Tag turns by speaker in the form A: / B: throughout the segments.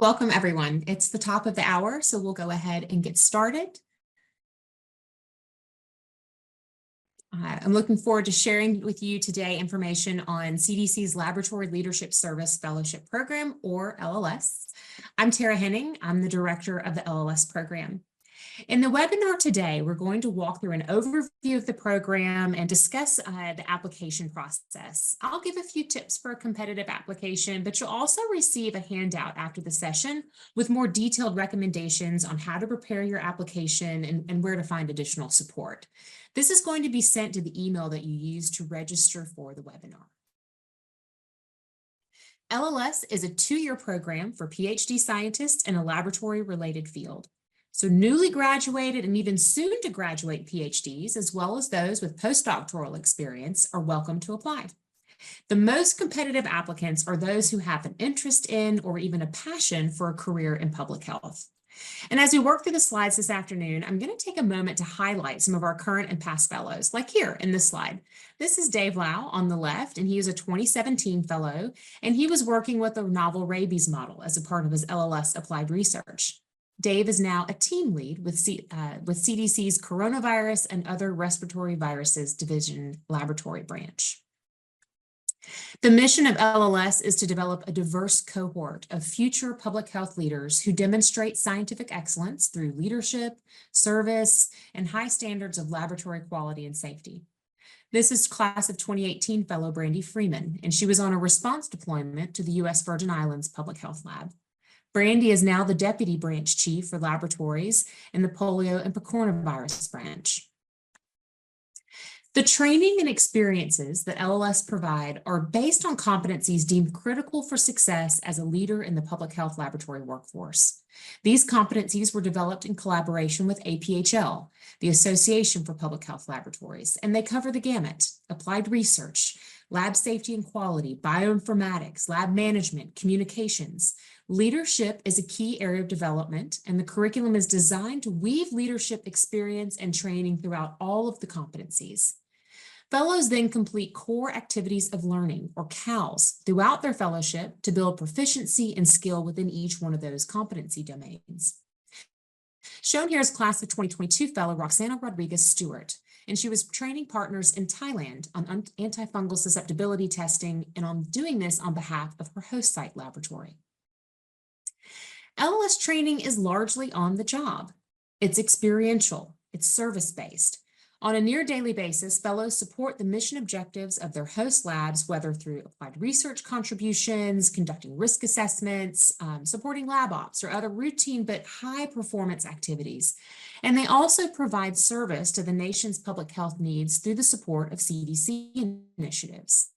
A: Welcome, everyone. It's the top of the hour, so we'll go ahead and get started. I'm looking forward to sharing with you today information on CDC's Laboratory Leadership Service Fellowship Program, or LLS. I'm Tara Henning. I'm the director of the LLS program. In the webinar today, we're going to walk through an overview of the program and discuss the application process. I'll give a few tips for a competitive application, but you'll also receive a handout after the session with more detailed recommendations on how to prepare your application and where to find additional support. This is going to be sent to the email that you use to register for the webinar. LLS is a 2-year program for PhD scientists in a laboratory-related field. So newly graduated and even soon to graduate PhDs, as well as those with postdoctoral experience, are welcome to apply. The most competitive applicants are those who have an interest in or even a passion for a career in public health. And as we work through the slides this afternoon, I'm going to take a moment to highlight some of our current and past fellows, like here in this slide. This is Dave Lau on the left, and he is a 2017 fellow, and he was working with the novel rabies model as a part of his LLS applied research. Dave is now a team lead with CDC's Coronavirus and Other Respiratory Viruses Division Laboratory Branch. The mission of LLS is to develop a diverse cohort of future public health leaders who demonstrate scientific excellence through leadership, service, and high standards of laboratory quality and safety. This is class of 2018 fellow Brandy Freeman, and she was on a response deployment to the U.S. Virgin Islands Public Health Lab. Brandy is now the Deputy Branch Chief for Laboratories in the Polio and Coronavirus Branch. The training and experiences that LLS provide are based on competencies deemed critical for success as a leader in the public health laboratory workforce. These competencies were developed in collaboration with APHL, the Association for Public Health Laboratories, and they cover the gamut: applied research, lab safety and quality, bioinformatics, lab management, communications. Leadership is a key area of development, and the curriculum is designed to weave leadership experience and training throughout all of the competencies. Fellows then complete core activities of learning, or CALs, throughout their fellowship to build proficiency and skill within each one of those competency domains. Shown here is class of 2022 fellow Roxana Rodriguez Stewart, and she was training partners in Thailand on antifungal susceptibility testing and on doing this on behalf of her host site laboratory. LLS training is largely on the job. It's experiential, it's service-based. On a near daily basis, fellows support the mission objectives of their host labs, whether through applied research contributions, conducting risk assessments, supporting lab ops, or other routine but high performance activities. And they also provide service to the nation's public health needs through the support of CDC initiatives.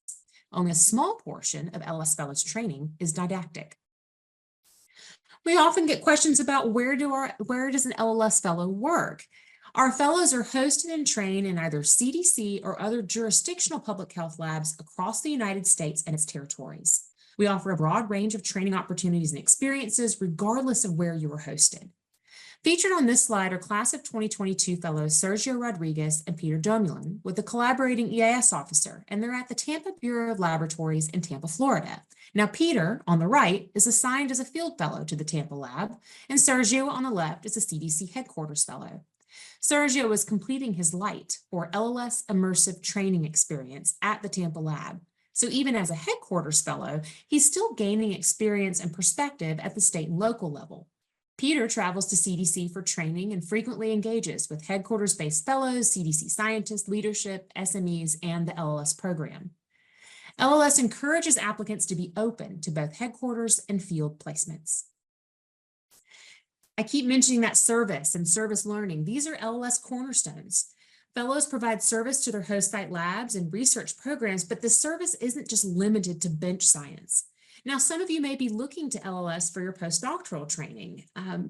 A: Only a small portion of LLS fellows training is didactic. We often get questions about where does an LLS fellow work? Our fellows are hosted and trained in either CDC or other jurisdictional public health labs across the United States and its territories. We offer a broad range of training opportunities and experiences regardless of where you are hosted. Featured on this slide are class of 2022 fellows Sergio Rodriguez and Peter Domulin with a collaborating EAS officer, and they're at the Tampa Bureau of Laboratories in Tampa, Florida. Now, Peter, on the right, is assigned as a field fellow to the Tampa lab, and Sergio on the left is a CDC headquarters fellow. Sergio was completing his LIGHT, or LLS Immersive Training Experience, at the Tampa lab. So even as a headquarters fellow, he's still gaining experience and perspective at the state and local level. Peter travels to CDC for training and frequently engages with headquarters-based fellows, CDC scientists, leadership, SMEs, and the LLS program. LLS encourages applicants to be open to both headquarters and field placements. I keep mentioning that service and service learning. These are LLS cornerstones. Fellows provide service to their host site labs and research programs, but this service isn't just limited to bench science. Now, some of you may be looking to LLS for your postdoctoral training.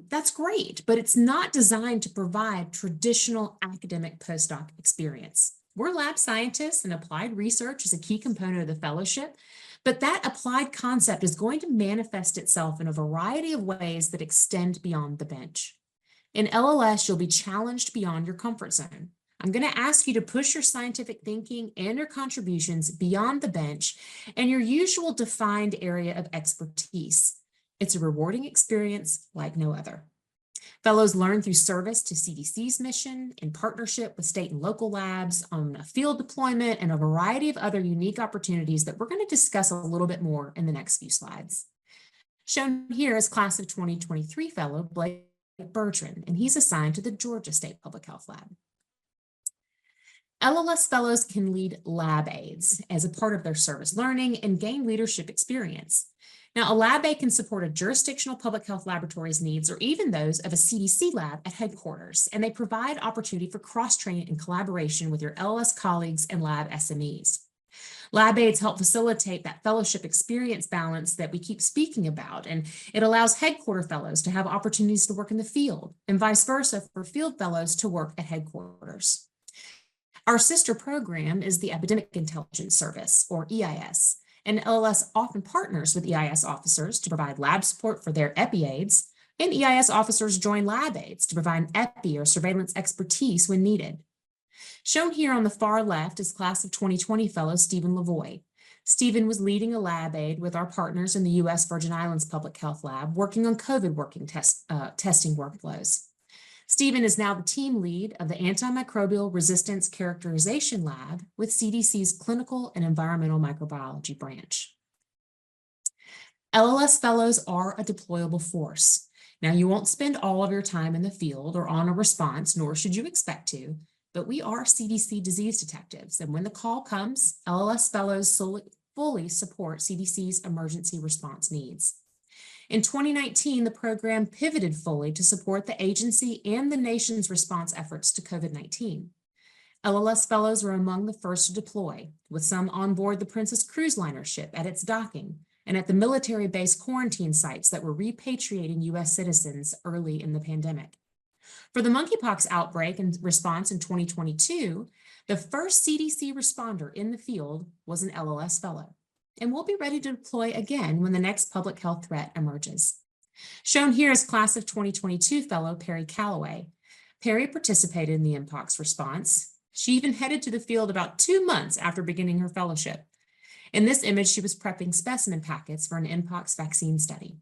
A: That's great, but it's not designed to provide traditional academic postdoc experience. We're lab scientists, and applied research is a key component of the fellowship, but that applied concept is going to manifest itself in a variety of ways that extend beyond the bench. In LLS, you'll be challenged beyond your comfort zone. I'm going to ask you to push your scientific thinking and your contributions beyond the bench and your usual defined area of expertise. It's a rewarding experience like no other. Fellows learn through service to CDC's mission in partnership with state and local labs on a field deployment and a variety of other unique opportunities that we're going to discuss a little bit more in the next few slides. Shown here is class of 2023 fellow Blake Bertrand, and he's assigned to the Georgia State Public Health Lab. LLS fellows can lead lab aids as a part of their service learning and gain leadership experience. Now, a lab aid can support a jurisdictional public health laboratory's needs or even those of a CDC lab at headquarters, and they provide opportunity for cross-training and collaboration with your LLS colleagues and lab SMEs. Lab aids help facilitate that fellowship experience balance that we keep speaking about, and it allows headquarter fellows to have opportunities to work in the field and vice versa for field fellows to work at headquarters. Our sister program is the Epidemic Intelligence Service, or EIS, and LLS often partners with EIS officers to provide lab support for their epi aids, and EIS officers join lab aids to provide epi or surveillance expertise when needed. Shown here on the far left is class of 2020 fellow Stephen Lavoie. Stephen was leading a lab aid with our partners in the U.S. Virgin Islands Public Health Lab, working on COVID testing workflows. Stephen is now the team lead of the Antimicrobial Resistance Characterization Lab with CDC's Clinical and Environmental Microbiology branch. LLS fellows are a deployable force. Now, you won't spend all of your time in the field or on a response, nor should you expect to, but we are CDC disease detectives, and when the call comes, LLS fellows fully support CDC's emergency response needs. In 2019, the program pivoted fully to support the agency and the nation's response efforts to COVID-19. LLS fellows were among the first to deploy, with some on board the Princess Cruise Liner ship at its docking and at the military base quarantine sites that were repatriating U.S. citizens early in the pandemic. For the monkeypox outbreak and response in 2022, the first CDC responder in the field was an LLS fellow, and we'll be ready to deploy again when the next public health threat emerges. Shown here is class of 2022 fellow Perry Calloway. Perry participated in the Mpox response. She even headed to the field about 2 months after beginning her fellowship. In this image, she was prepping specimen packets for an Mpox vaccine study.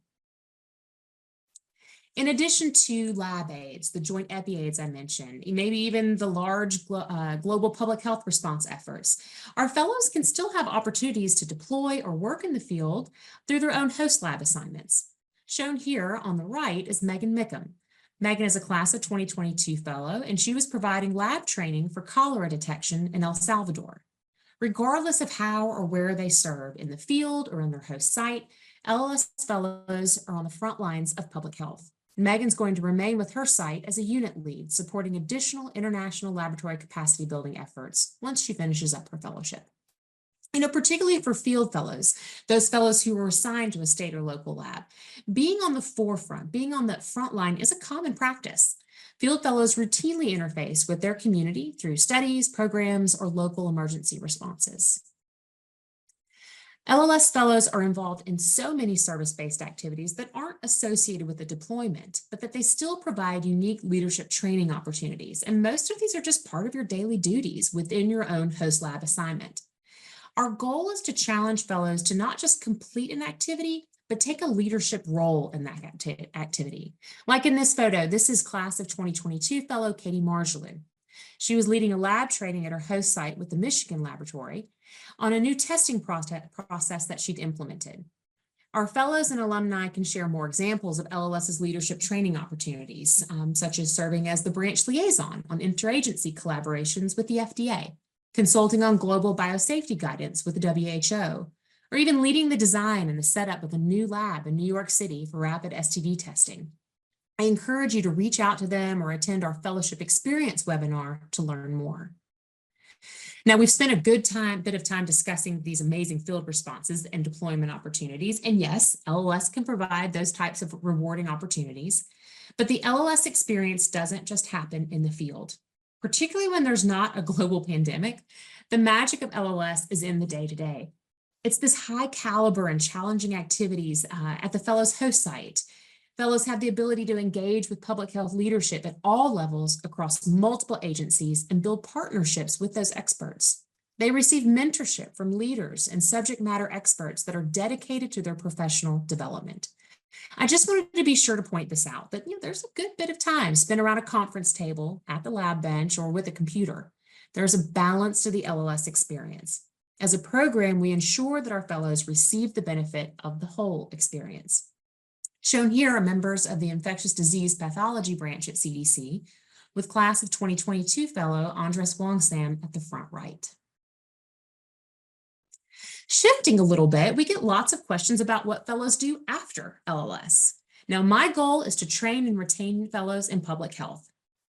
A: In addition to lab aids, the joint epi aids I mentioned, maybe even the large global public health response efforts, our fellows can still have opportunities to deploy or work in the field through their own host lab assignments. Shown here on the right is Megan Mickham. Megan is a class of 2022 fellow, and she was providing lab training for cholera detection in El Salvador. Regardless of how or where they serve, in the field or in their host site, LLS fellows are on the front lines of public health. Megan's going to remain with her site as a unit lead, supporting additional international laboratory capacity building efforts once she finishes up her fellowship. Particularly for field fellows, those fellows who are assigned to a state or local lab, being on the forefront, being on the front line is a common practice. Field fellows routinely interface with their community through studies, programs, or local emergency responses. LLS fellows are involved in so many service-based activities that aren't associated with the deployment, but that they still provide unique leadership training opportunities. And most of these are just part of your daily duties within your own host lab assignment. Our goal is to challenge fellows to not just complete an activity, but take a leadership role in that activity. Like in this photo, this is class of 2022 fellow Katie Marjolin. She was leading a lab training at her host site with the Michigan laboratory on a new testing process that she'd implemented. Our fellows and alumni can share more examples of LLS's leadership training opportunities, such as serving as the branch liaison on interagency collaborations with the FDA, consulting on global biosafety guidance with the WHO, or even leading the design and the setup of a new lab in New York City for rapid STD testing. I encourage you to reach out to them or attend our fellowship experience webinar to learn more. Now, we've spent a bit of time discussing these amazing field responses and deployment opportunities. And yes, LLS can provide those types of rewarding opportunities, but the LLS experience doesn't just happen in the field. Particularly when there's not a global pandemic, the magic of LLS is in the day-to-day. It's this high caliber and challenging activities at the fellows host site. Fellows have the ability to engage with public health leadership at all levels across multiple agencies and build partnerships with those experts. They receive mentorship from leaders and subject matter experts that are dedicated to their professional development. I just wanted to be sure to point this out, that there's a good bit of time spent around a conference table, at the lab bench, or with a computer. There's a balance to the LLS experience. As a program, we ensure that our fellows receive the benefit of the whole experience. Shown here are members of the infectious disease pathology branch at CDC, with class of 2022 fellow Andres Wongsam at the front right. Shifting a little bit, we get lots of questions about what fellows do after LLS. Now, my goal is to train and retain fellows in public health.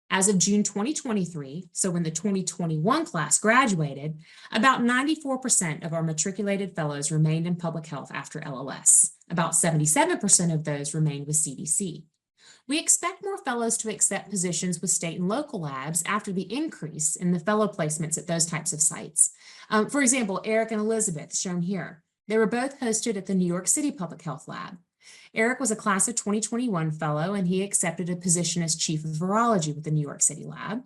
A: As of June 2023, so when the 2021 class graduated, about 94% of our matriculated fellows remained in public health after LLS. About 77% of those remained with CDC. We expect more fellows to accept positions with state and local labs after the increase in the fellow placements at those types of sites. For example, Eric and Elizabeth, shown here. They were both hosted at the New York City Public Health Lab. Eric was a class of 2021 fellow, and he accepted a position as chief of virology with the New York City lab.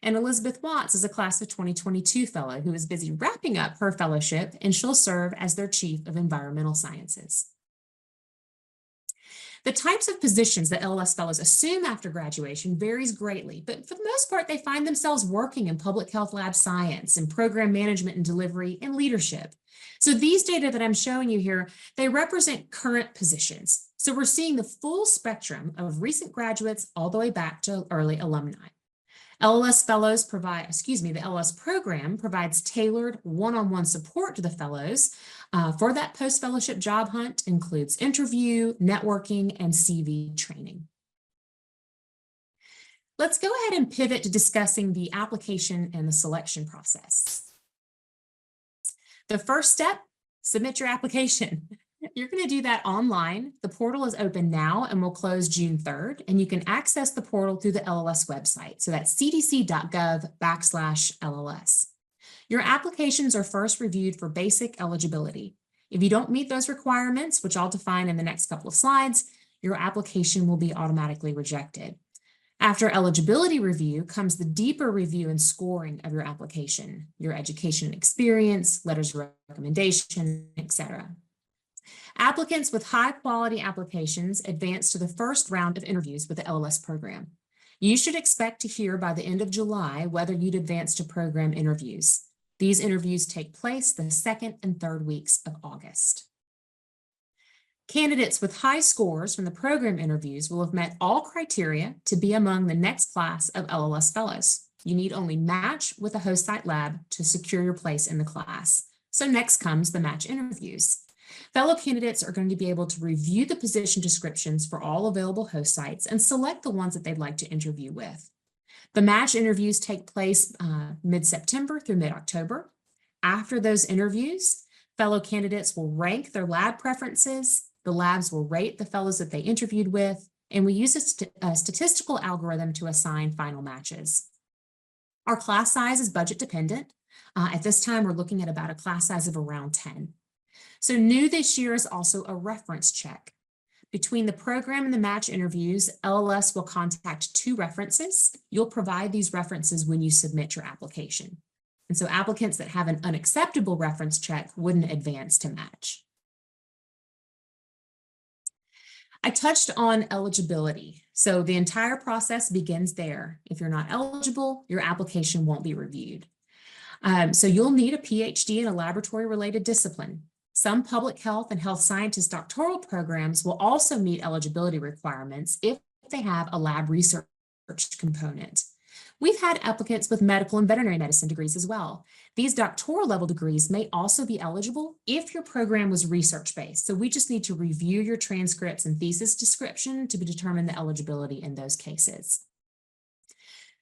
A: And Elizabeth Watts is a class of 2022 fellow who is busy wrapping up her fellowship, and she'll serve as their chief of environmental sciences. The types of positions that LLS fellows assume after graduation varies greatly, but for the most part, they find themselves working in public health lab science and program management and delivery and leadership. So these data that I'm showing you here, they represent current positions. So we're seeing the full spectrum of recent graduates all the way back to early alumni. LLS fellows provide, the LLS program provides tailored one-on-one support to the fellows for that post-fellowship job hunt, includes interview, networking, and CV training. Let's go ahead and pivot to discussing the application and the selection process. The first step, submit your application. You're going to do that online. The portal is open now and will close June 3rd, and you can access the portal through the LLS website. So that's cdc.gov/LLS. Your applications are first reviewed for basic eligibility. If you don't meet those requirements, which I'll define in the next couple of slides, your application will be automatically rejected. After eligibility review comes the deeper review and scoring of your application, your education and experience, letters of recommendation, etc. Applicants with high-quality applications advance to the first round of interviews with the LLS program. You should expect to hear by the end of July whether you'd advance to program interviews. These interviews take place the second and third weeks of August. Candidates with high scores from the program interviews will have met all criteria to be among the next class of LLS fellows. You need only match with a host site lab to secure your place in the class. So next comes the match interviews. Fellow candidates are going to be able to review the position descriptions for all available host sites and select the ones that they'd like to interview with. The match interviews take place mid-September through mid-October. After those interviews, fellow candidates will rank their lab preferences, the labs will rate the fellows that they interviewed with, and we use a statistical algorithm to assign final matches. Our class size is budget dependent. At this time, we're looking at about a class size of around 10. So new this year is also a reference check. Between the program and the match interviews, LLS will contact 2 references. You'll provide these references when you submit your application. And so applicants that have an unacceptable reference check wouldn't advance to match. I touched on eligibility. So the entire process begins there. If you're not eligible, your application won't be reviewed. So you'll need a PhD in a laboratory-related discipline. Some public health and health scientist doctoral programs will also meet eligibility requirements if they have a lab research component. We've had applicants with medical and veterinary medicine degrees as well. These doctoral level degrees may also be eligible if your program was research-based. So we just need to review your transcripts and thesis description to determine the eligibility in those cases.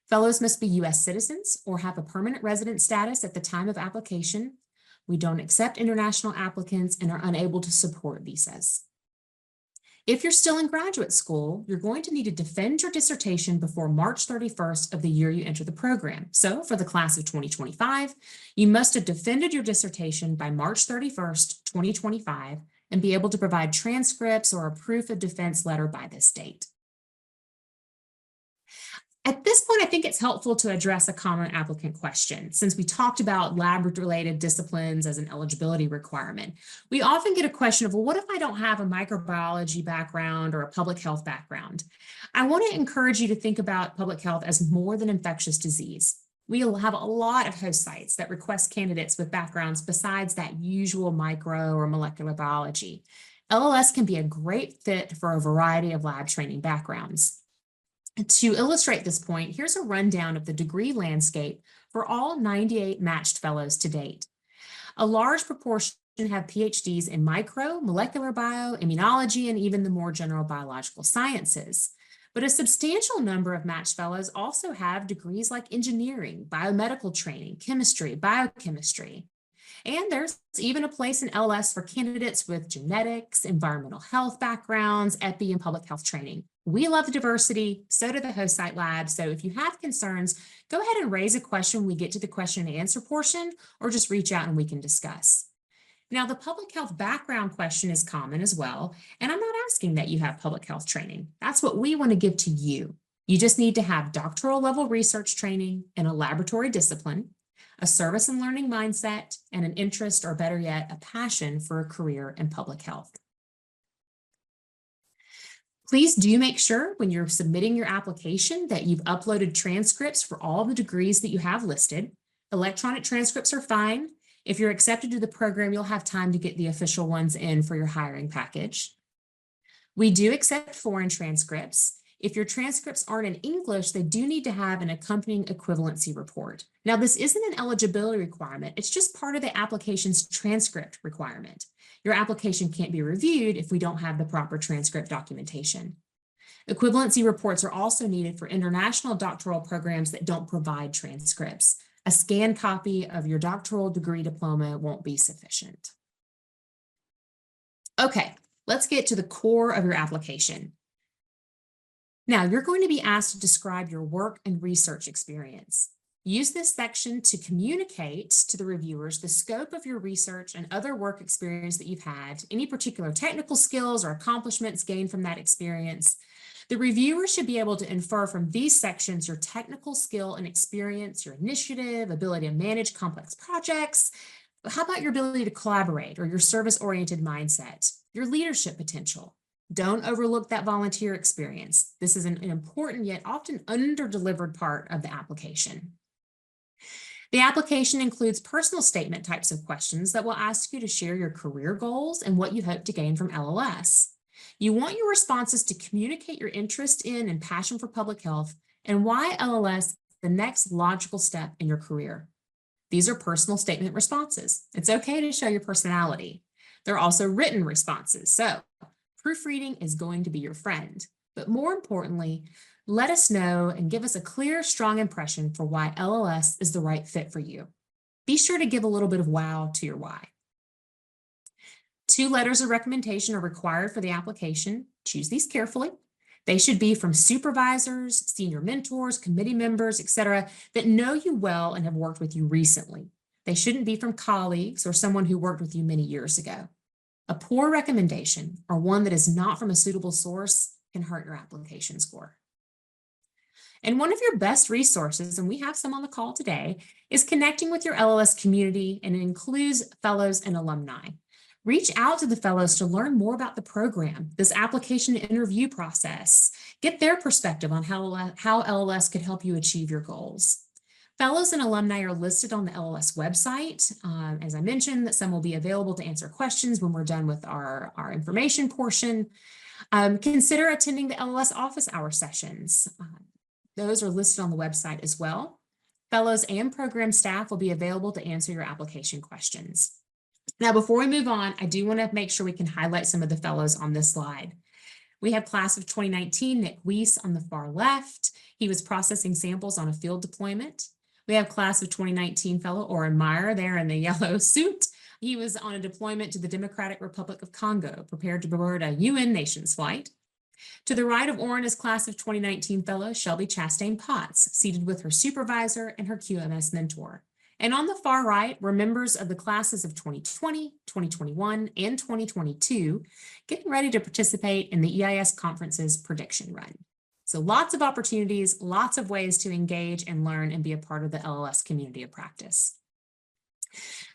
A: Fellows must be U.S. citizens or have a permanent resident status at the time of application. We don't accept international applicants and are unable to support visas. If you're still in graduate school, you're going to need to defend your dissertation before March 31st of the year you enter the program. So for the class of 2025, you must have defended your dissertation by March 31st, 2025, and be able to provide transcripts or a proof of defense letter by this date. At this point, I think it's helpful to address a common applicant question. Since we talked about lab-related disciplines as an eligibility requirement, we often get a question of, well, what if I don't have a microbiology background or a public health background? I want to encourage you to think about public health as more than infectious disease. We'll have a lot of host sites that request candidates with backgrounds besides that usual micro or molecular biology. LLS can be a great fit for a variety of lab training backgrounds. To illustrate this point, here's a rundown of the degree landscape for all 98 matched fellows to date. A large proportion have PhDs in micro, molecular bio, immunology, and even the more general biological sciences. But a substantial number of matched fellows also have degrees like engineering, biomedical training, chemistry, biochemistry. And there's even a place in LLS for candidates with genetics, environmental health backgrounds, epi, and public health training. We love the diversity, so do the host site labs. So if you have concerns, go ahead and raise a question when we get to the question and answer portion, or just reach out and we can discuss. Now, the public health background question is common as well, and I'm not asking that you have public health training. That's what we want to give to you. You just need to have doctoral level research training in a laboratory discipline, a service and learning mindset, and an interest, or better yet, a passion for a career in public health. Please do make sure when you're submitting your application that you've uploaded transcripts for all the degrees that you have listed. Electronic transcripts are fine. If you're accepted to the program, you'll have time to get the official ones in for your hiring package. We do accept foreign transcripts. If your transcripts aren't in English, they do need to have an accompanying equivalency report. Now, this isn't an eligibility requirement. It's just part of the application's transcript requirement. Your application can't be reviewed if we don't have the proper transcript documentation. Equivalency reports are also needed for international doctoral programs that don't provide transcripts. A scanned copy of your doctoral degree diploma won't be sufficient. Okay, let's get to the core of your application. Now, you're going to be asked to describe your work and research experience. Use this section to communicate to the reviewers the scope of your research and other work experience that you've had, any particular technical skills or accomplishments gained from that experience. The reviewer should be able to infer from these sections your technical skill and experience, your initiative, ability to manage complex projects. How about your ability to collaborate or your service-oriented mindset, your leadership potential? Don't overlook that volunteer experience. This is an important yet often under-delivered part of the application. The application includes personal statement types of questions that will ask you to share your career goals and what you hope to gain from LLS. You want your responses to communicate your interest in and passion for public health and why LLS is the next logical step in your career. These are personal statement responses. It's okay to show your personality. There are also written responses. So proofreading is going to be your friend. But more importantly, let us know and give us a clear, strong impression for why LLS is the right fit for you. Be sure to give a little bit of wow to your why. 2 letters of recommendation are required for the application. Choose these carefully. They should be from supervisors, senior mentors, committee members, etc., that know you well and have worked with you recently. They shouldn't be from colleagues or someone who worked with you many years ago. A poor recommendation, or one that is not from a suitable source, can hurt your application score. And one of your best resources, and we have some on the call today, is connecting with your LLS community, and it includes fellows and alumni. Reach out to the fellows to learn more about the program, this application interview process. Get their perspective on how LLS could help you achieve your goals. Fellows and alumni are listed on the LLS website. As I mentioned, that some will be available to answer questions when we're done with our information portion. Consider attending the LLS office hour sessions. Those are listed on the website as well. Fellows and program staff will be available to answer your application questions. Now, before we move on, I do want to make sure we can highlight some of the fellows on this slide. We have class of 2019, Nick Weiss on the far left. He was processing samples on a field deployment. We have class of 2019 fellow Oren Meyer there in the yellow suit. He was on a deployment to the Democratic Republic of Congo, prepared to board a UN nations flight. To the right of Oren is class of 2019 fellow Shelby Chastain Potts, seated with her supervisor and her QMS mentor. And on the far right were members of the classes of 2020, 2021, and 2022, getting ready to participate in the EIS conference's prediction run. So lots of opportunities, lots of ways to engage and learn and be a part of the LLS community of practice.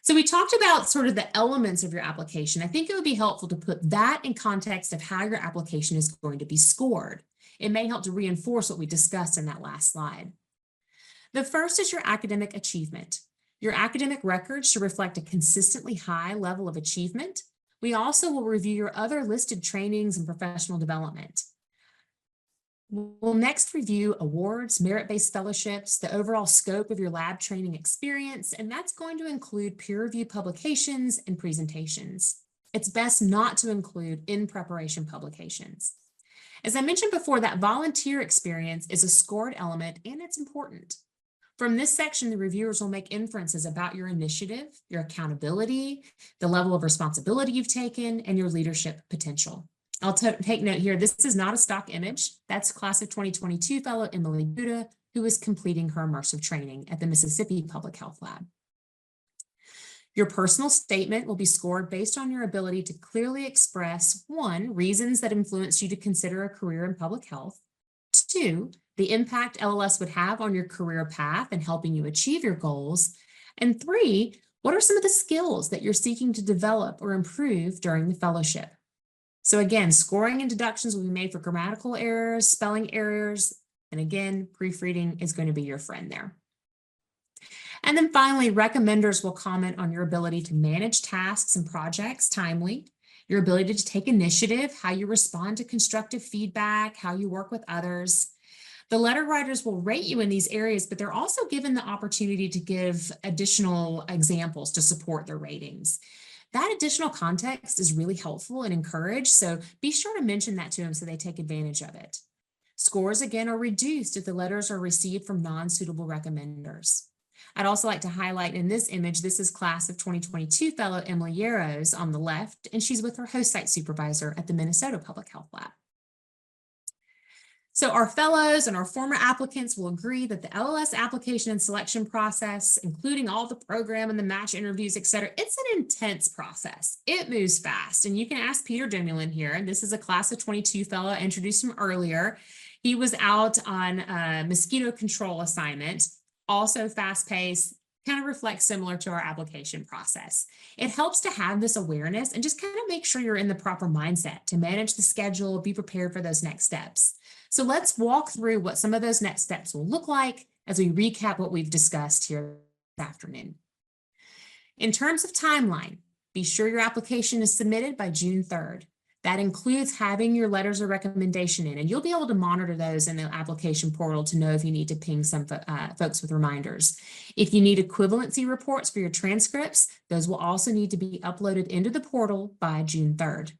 A: So we talked about sort of the elements of your application. I think it would be helpful to put that in context of how your application is going to be scored. It may help to reinforce what we discussed in that last slide. The first is your academic achievement. Your academic records should reflect a consistently high level of achievement. We also will review your other listed trainings and professional development. We'll next review awards, merit-based fellowships, the overall scope of your lab training experience, and that's going to include peer-reviewed publications and presentations. It's best not to include in-preparation publications. As I mentioned before, that volunteer experience is a scored element, and it's important. From this section, the reviewers will make inferences about your initiative, your accountability, the level of responsibility you've taken, and your leadership potential. I'll take note here, this is not a stock image. That's class of 2022 fellow Emily Buda, who is completing her immersive training at the Mississippi Public Health Lab. Your personal statement will be scored based on your ability to clearly express, 1, reasons that influence you to consider a career in public health, 2, the impact LLS would have on your career path and helping you achieve your goals, and 3, what are some of the skills that you're seeking to develop or improve during the fellowship? So again, scoring and deductions will be made for grammatical errors, spelling errors, and again, proofreading is going to be your friend there. And then finally, recommenders will comment on your ability to manage tasks and projects timely, your ability to take initiative, how you respond to constructive feedback, how you work with others. The letter writers will rate you in these areas, but they're also given the opportunity to give additional examples to support their ratings. That additional context is really helpful and encouraged, so be sure to mention that to them so they take advantage of it. Scores, again, are reduced if the letters are received from non-suitable recommenders. I'd also like to highlight in this image, this is class of 2022 fellow Emily Yarrows on the left, and she's with her host site supervisor at the Minnesota Public Health Lab. So our fellows and our former applicants will agree that the LLS application and selection process, including all the program and the match interviews, et cetera, it's an intense process. It moves fast. And you can ask Peter Demulin here, and this is a class of 22 fellow. I introduced him earlier. He was out on a mosquito control assignment, also fast-paced, kind of reflects similar to our application process. It helps to have this awareness and just kind of make sure you're in the proper mindset to manage the schedule, be prepared for those next steps. So let's walk through what some of those next steps will look like as we recap what we've discussed here this afternoon. In terms of timeline, be sure your application is submitted by June 3rd. That includes having your letters of recommendation in, and you'll be able to monitor those in the application portal to know if you need to ping some folks with reminders. If you need equivalency reports for your transcripts, those will also need to be uploaded into the portal by June 3rd.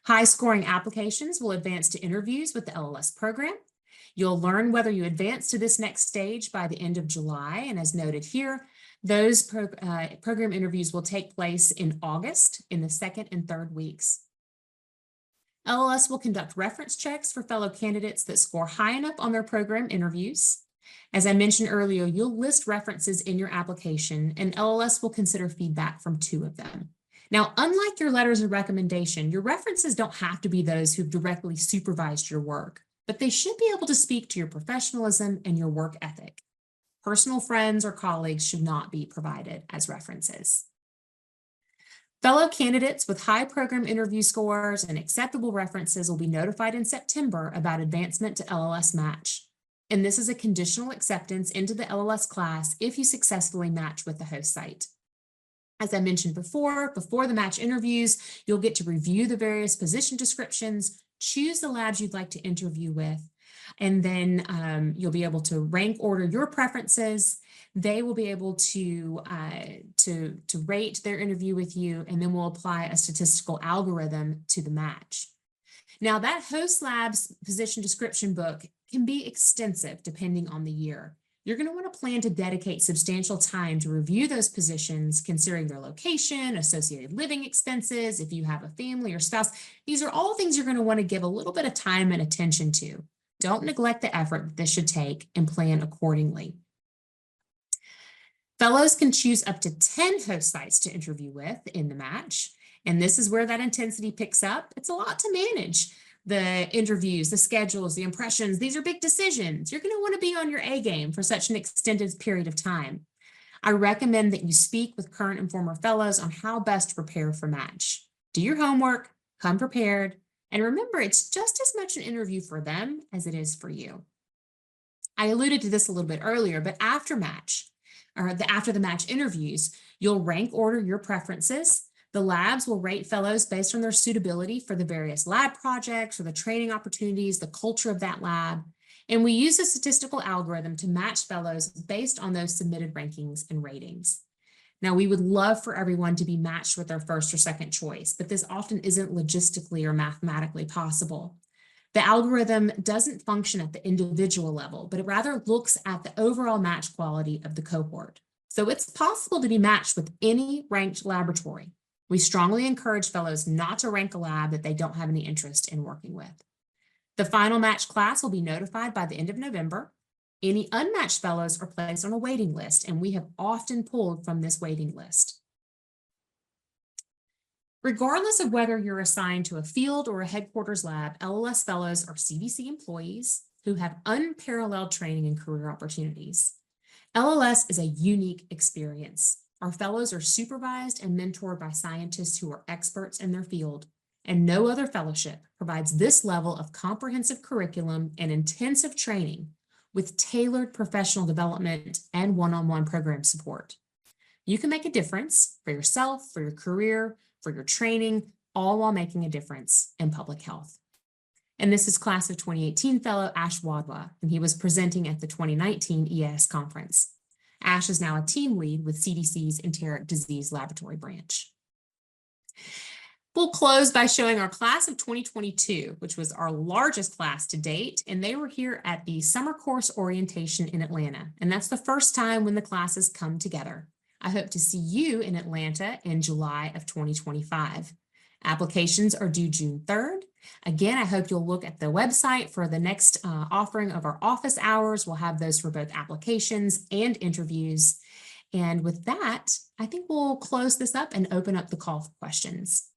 A: High scoring applications will advance to interviews with the LLS program. You'll learn whether you advance to this next stage by the end of July, and as noted here, those program interviews will take place in August in the 2nd and 3rd weeks. LLS will conduct reference checks for fellow candidates that score high enough on their program interviews. As I mentioned earlier, you'll list references in your application, and LLS will consider feedback from 2 of them. Now, unlike your letters of recommendation, your references don't have to be those who've directly supervised your work, but they should be able to speak to your professionalism and your work ethic. Personal friends or colleagues should not be provided as references. Fellow candidates with high program interview scores and acceptable references will be notified in September about advancement to LLS match. And this is a conditional acceptance into the LLS class if you successfully match with the host site. As I mentioned before the match interviews, you'll get to review the various position descriptions, choose the labs you'd like to interview with, and then you'll be able to rank order your preferences. They will be able to rate their interview with you, and then we'll apply a statistical algorithm to the match. Now, that host lab's position description book can be extensive depending on the year. You're going to want to plan to dedicate substantial time to review those positions, considering their location, associated living expenses, if you have a family or spouse. These are all things you're going to want to give a little bit of time and attention to. Don't neglect the effort that this should take and plan accordingly. Fellows can choose up to 10 host sites to interview with in the match, and this is where that intensity picks up. It's a lot to manage. the interviews, the schedules, the impressions. These are big decisions. You're going to want to be on your A game for such an extended period of time. I recommend that you speak with current and former fellows on how best to prepare for match. Do your homework, come prepared, and remember, it's just as much an interview for them as it is for you. I alluded to this a little bit earlier, but after the match interviews, you'll rank order your preferences. The labs will rate fellows based on their suitability for the various lab projects or the training opportunities, the culture of that lab. And we use a statistical algorithm to match fellows based on those submitted rankings and ratings. Now, we would love for everyone to be matched with their first or second choice, but this often isn't logistically or mathematically possible. The algorithm doesn't function at the individual level, but it rather looks at the overall match quality of the cohort. So it's possible to be matched with any ranked laboratory. We strongly encourage fellows not to rank a lab that they don't have any interest in working with. The final match class will be notified by the end of November. Any unmatched fellows are placed on a waiting list, and we have often pulled from this waiting list. Regardless of whether you're assigned to a field or a headquarters lab, LLS fellows are CDC employees who have unparalleled training and career opportunities. LLS is a unique experience. Our fellows are supervised and mentored by scientists who are experts in their field, and no other fellowship provides this level of comprehensive curriculum and intensive training with tailored professional development and one-on-one program support. You can make a difference for yourself, for your career, for your training, all while making a difference in public health. And this is class of 2018 fellow Ash Wadwa, and he was presenting at the 2019 EAS conference. Ash is now a team lead with CDC's Enteric Disease Laboratory branch. We'll close by showing our class of 2022, which was our largest class to date, and they were here at the summer course orientation in Atlanta. And that's the first time when the classes come together. I hope to see you in Atlanta in July of 2025. Applications are due June 3rd. Again, I hope you'll look at the website for the next offering of our office hours. We'll have those for both applications and interviews. And with that, I think we'll close this up and open up the call for questions.